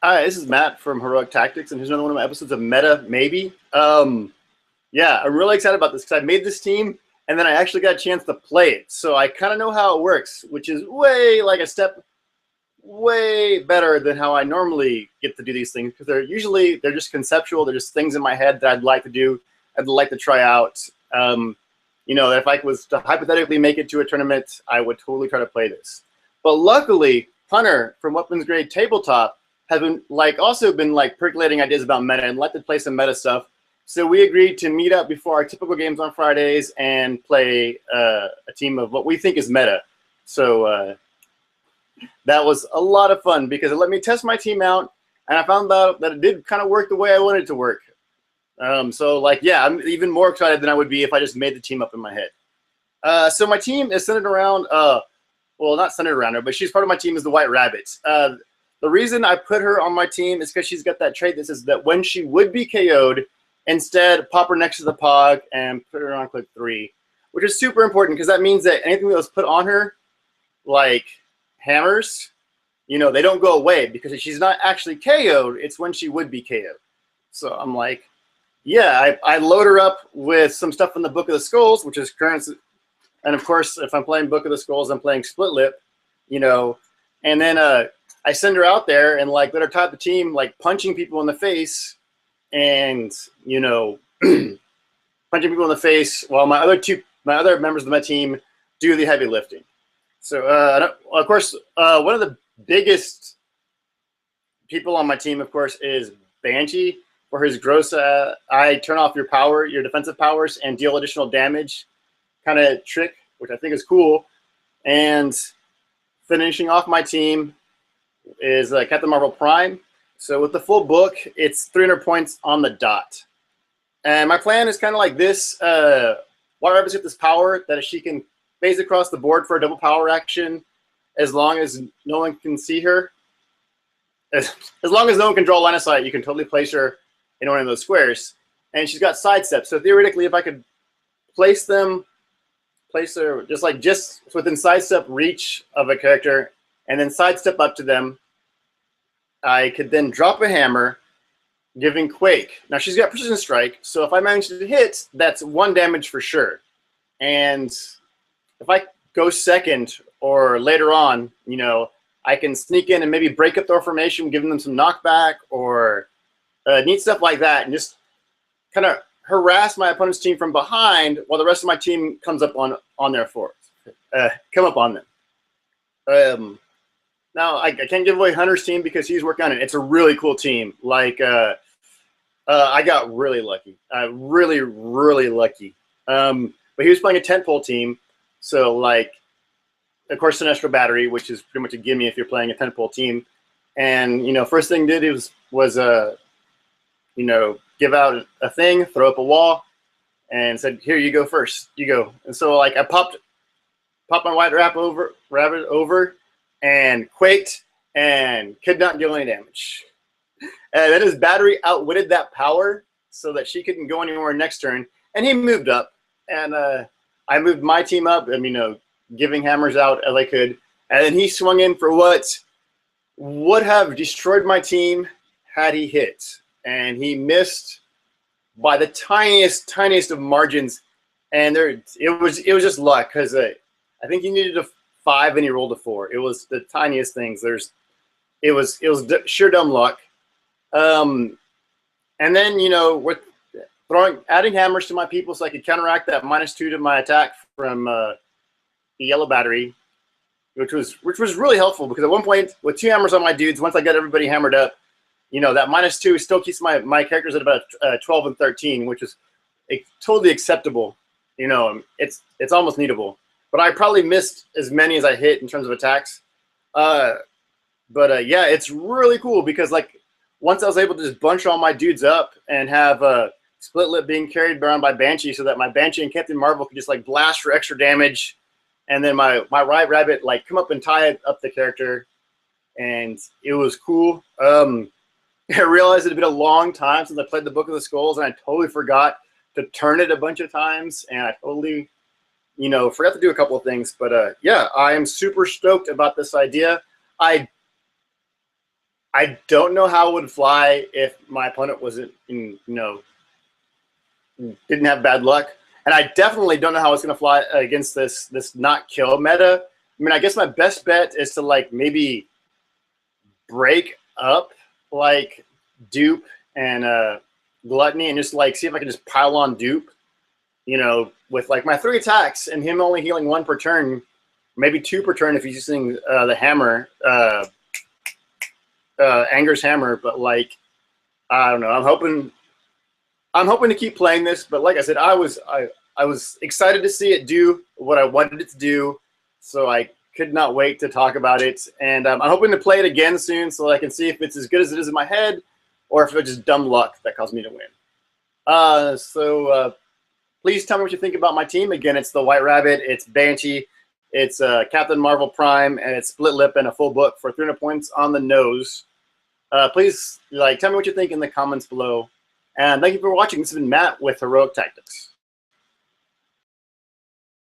Hi, this is Matt from Heroic Tactics, and here's another one of my episodes of Meta, maybe. Yeah, I'm really excited about this because I made this team, and then I actually got a chance to play it. So I kind of know how it works, which is way like a step way better than how I normally get to do these things, because they're just conceptual. They're just things in my head that I'd like to do, I'd like to try out. If I was to hypothetically make it to a tournament, I would totally try to play this. But luckily, Hunter from Weapons Grade Tabletop has been also been percolating ideas about meta and like to play some meta stuff. So we agreed to meet up before our typical games on Fridays and play a team of what we think is meta. So that was a lot of fun because it let me test my team out, and I found out that it did kind of work the way I wanted it to work. Yeah, I'm even more excited than I would be if I just made the team up in my head. So my team is centered around, well, not centered around her, but she's part of my team is the White Rabbit. The reason I put her on my team is because she's got that trait that says that when she would be KO'd, instead pop her next to the Pog and put her on click 3, which is super important because that means that anything that was put on her, like hammers, they don't go away because she's not actually KO'd. It's when she would be KO'd. So I'm like, yeah, I load her up with some stuff from the Book of the Skulls, which is current. And of course, if I'm playing Book of the Skulls, I'm playing Split Lip, and then I send her out there and let her type the team, punching people in the face and, punching people in the face while my other members of my team do the heavy lifting. So, of course, one of the biggest people on my team, of course, is Banshee. For his gross, I turn off your defensive powers and deal additional damage kind of trick, which I think is cool. And finishing off my team is Captain Marvel Prime. So with the full book, it's 300 points on the dot. And my plan is kind of like this. White Rabbit's got this power that she can phase across the board for a double power action as long as no one can see her. As long as no one can draw line of sight, you can totally place her in one of those squares. And she's got sidestep. So theoretically, if I could place her just within sidestep reach of a character and then sidestep up to them, I could then drop a hammer, giving Quake. Now she's got Precision Strike, so if I manage to hit, that's 1 damage for sure. And if I go second or later on, I can sneak in and maybe break up their formation, giving them some knockback or neat stuff like that, and just kind of harass my opponent's team from behind while the rest of my team comes up on their force, come up on them. Now I can't give away Hunter's team because he's working on it. It's a really cool team. I got really lucky. Really, really lucky. But he was playing a tentpole team, so of course, Sinestro Battery, which is pretty much a gimme if you're playing a tentpole team. And first thing he did was give out a thing, throw up a wall, and said, "Here, you go first. You go." And so I popped my White Rabbit over, and quaked, and could not deal any damage. And then his battery outwitted that power, so that she couldn't go anywhere next turn. And he moved up, and I moved my team up. Giving hammers out as I could, and then he swung in for what would have destroyed my team had he hit. And he missed by the tiniest of margins, and it was just luck because I think he needed a 5 and he rolled a 4. It was the tiniest things. It was sheer dumb luck. And then with adding hammers to my people so I could counteract that -2 to my attack from the yellow battery, which was really helpful because at one point with 2 hammers on my dudes, once I got everybody hammered up, that -2 still keeps my characters at about 12 and 13, which is totally acceptable. It's almost needable. But I probably missed as many as I hit in terms of attacks. Yeah, it's really cool because once I was able to just bunch all my dudes up and have Split Lip being carried around by Banshee so that my Banshee and Captain Marvel could just blast for extra damage, and then my White Rabbit come up and tie up the character, and it was cool. I realized it had been a long time since I played the Book of the Skulls, and I totally forgot to turn it a bunch of times, and I totally, forgot to do a couple of things. But yeah, I am super stoked about this idea. I I don't know how it would fly if my opponent wasn't, didn't have bad luck. And I definitely don't know how it's going to fly against this not kill meta. I mean, I guess my best bet is to like maybe break up like dupe and gluttony and just like see if I can just pile on dupe, with like my 3 attacks and him only healing 1 per turn, maybe 2 per turn if he's using the hammer, Anger's hammer. But like, I don't know. I'm hoping to keep playing this, but like I said, I was excited to see it do what I wanted it to do, so I could not wait to talk about it. And I'm hoping to play it again soon so I can see if it's as good as it is in my head or if it's just dumb luck that caused me to win. So please tell me what you think about my team. Again, it's the White Rabbit, it's Banshee, it's Captain Marvel Prime, and it's Split Lip and a full book for 300 points on the nose. Please tell me what you think in the comments below. And thank you for watching. This has been Matt with Heroic Tactics.